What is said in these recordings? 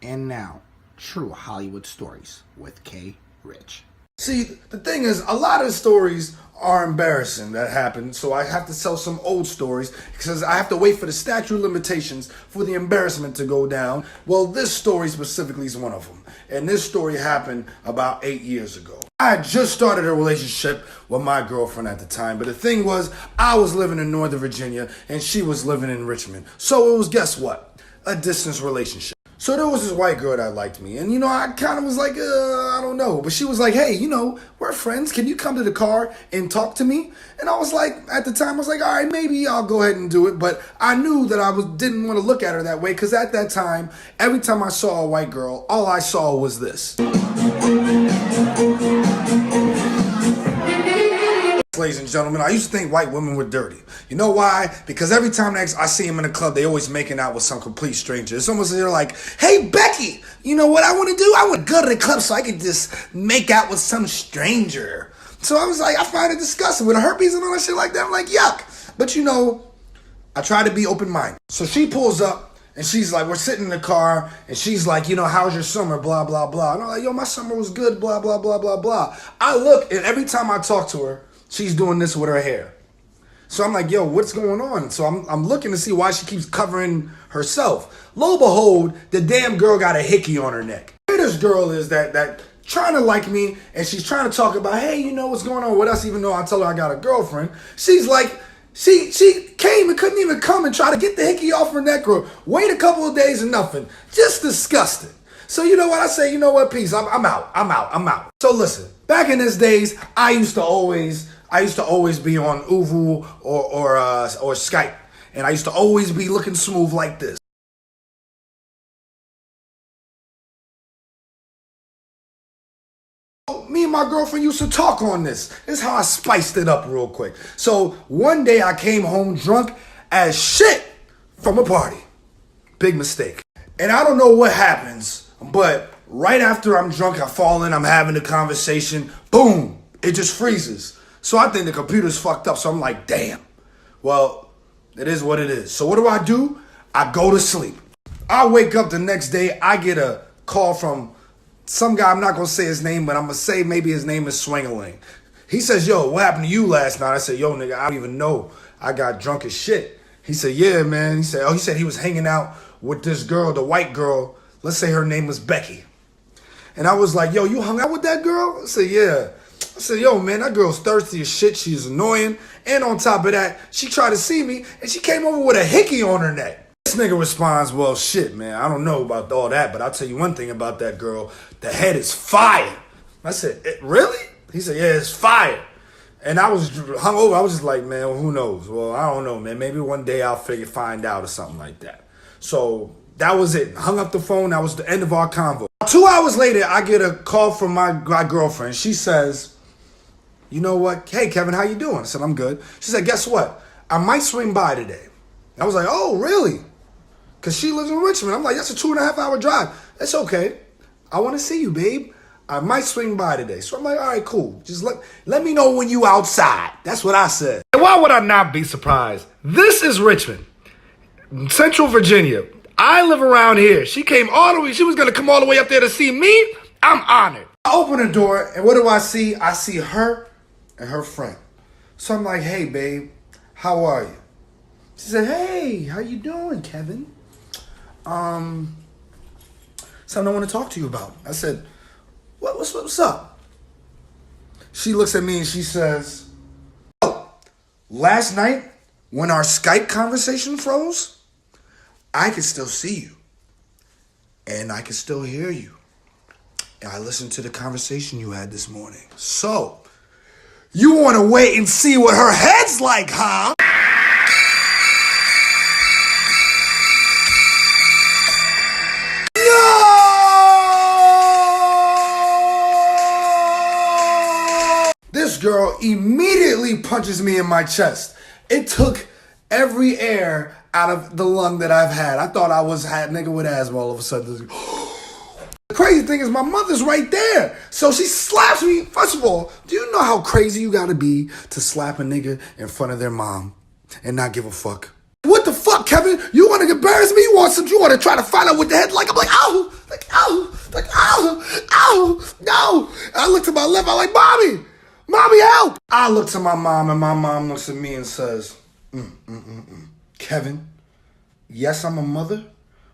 And now, True Hollywood Stories with K. Rich. See, the thing is, a lot of stories are embarrassing that happen, so I have to tell some old stories because I have to wait for the statute of limitations for the embarrassment to go down. Well, this story specifically is one of them, and this story happened about 8 years ago. I had just started a relationship with my girlfriend at the time, but the thing was, I was living in Northern Virginia and she was living in Richmond. So it was, guess what? A distance relationship. So there was this white girl that liked me, and I kind of was like, I don't know. But she was like, hey, we're friends. Can you come to the car and talk to me? And I was like, at the time, I was like, all right, maybe I'll go ahead and do it. But I knew that didn't want to look at her that way because at that time, every time I saw a white girl, all I saw was this. Ladies and gentlemen, I used to think white women were dirty. You know why? Because every time I see them in the club, they always making out with some complete stranger. It's almost like they're like, hey, Becky, you know what I want to do? I want to go to the club so I could just make out with some stranger. So I was like, I find it disgusting. With herpes and all that shit like that, I'm like, yuck. But I try to be open-minded. So she pulls up and she's like, we're sitting in the car and she's like, how's your summer? Blah, blah, blah. And I'm like, yo, my summer was good, blah, blah, blah, blah, blah. I look and every time I talk to her, she's doing this with her hair. So I'm like, yo, what's going on? So I'm looking to see why she keeps covering herself. Lo and behold, the damn girl got a hickey on her neck. Here this girl is that trying to like me, and she's trying to talk about, hey, what's going on with us, even though I tell her I got a girlfriend. She's like, she came and couldn't even come and try to get the hickey off her neck or wait a couple of days and nothing. Just disgusting. So you know what? I say, peace. I'm out. So listen, back in these days, I used to always be on Uvu or Skype, and I used to always be looking smooth like this. Me and my girlfriend used to talk on this. This is how I spiced it up real quick. So one day I came home drunk as shit from a party. Big mistake. And I don't know what happens, but right after I'm drunk, I fall in, I'm having a conversation, boom, it just freezes. So I think the computer's fucked up. So I'm like, damn. Well, it is what it is. So what do? I go to sleep. I wake up the next day. I get a call from some guy. I'm not going to say his name, but I'm going to say maybe his name is Swingaling. He says, yo, what happened to you last night? I said, yo, nigga, I don't even know. I got drunk as shit. He said, yeah, man. He said he was hanging out with this girl, the white girl. Let's say her name was Becky. And I was like, yo, you hung out with that girl? I said, yeah. I said, yo, man, that girl's thirsty as shit. She's annoying. And on top of that, she tried to see me, and she came over with a hickey on her neck. This nigga responds, well, shit, man, I don't know about all that, but I'll tell you one thing about that girl. The head is fire. I said, really? He said, yeah, it's fire. And I was hungover. I was just like, man, well, who knows? Well, I don't know, man. Maybe one day I'll find out or something like that. So that was it. Hung up the phone. That was the end of our convo. 2 hours later, I get a call from my girlfriend. She says, you know what? Hey, Kevin, how you doing? I said, I'm good. She said, guess what? I might swing by today. I was like, oh, really? Because she lives in Richmond. I'm like, that's a 2.5 hour drive. That's okay. I want to see you, babe. I might swing by today. So I'm like, all right, cool. Just let me know when you outside. That's what I said. And why would I not be surprised? This is Richmond, Central Virginia. I live around here. She came all the way. She was going to come all the way up there to see me. I'm honored. I open the door, and what do I see? I see her and her friend. So I'm like, hey, babe, how are you? She said, hey, how you doing, Kevin? Something I want to talk to you about. I said, what's up? She looks at me and she says, oh, last night when our Skype conversation froze, I could still see you. And I could still hear you. And I listened to the conversation you had this morning. So, you want to wait and see what her head's like, huh? This girl immediately punches me in my chest. It took every air out of the lung that I've had. I thought I had nigga with asthma all of a sudden. The crazy thing is my mother's right there. So she slaps me. First of all, do you know how crazy you gotta be to slap a nigga in front of their mom and not give a fuck? What the fuck, Kevin? You want to embarrass me? You want to try to find out what the head like? I'm like, ow! Like, go. I look to my left. I'm like, mommy, help. I look to my mom, and my mom looks at me and says, Kevin, yes, I'm a mother,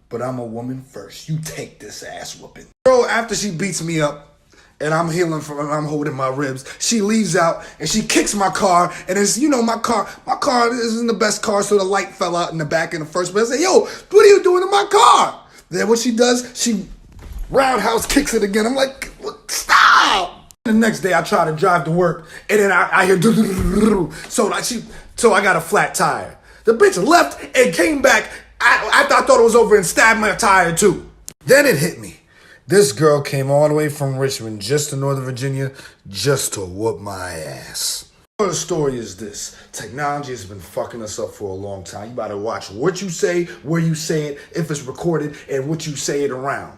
but I'm a woman first. You take this ass whooping. Girl, after she beats me up, and I'm healing from, I'm holding my ribs, she leaves out and she kicks my car. And it's, my car isn't the best car, so the light fell out in the back in the first place. I say, yo, what are you doing to my car? Then what she does, she roundhouse kicks it again. I'm like, stop. The next day I try to drive to work, and then I hear so I got a flat tire. The bitch left and came back after I thought it was over and stabbed my tire too. Then it hit me. This girl came all the way from Richmond just to Northern Virginia just to whoop my ass. The story is this. Technology has been fucking us up for a long time. You gotta watch what you say, where you say it, if it's recorded, and what you say it around.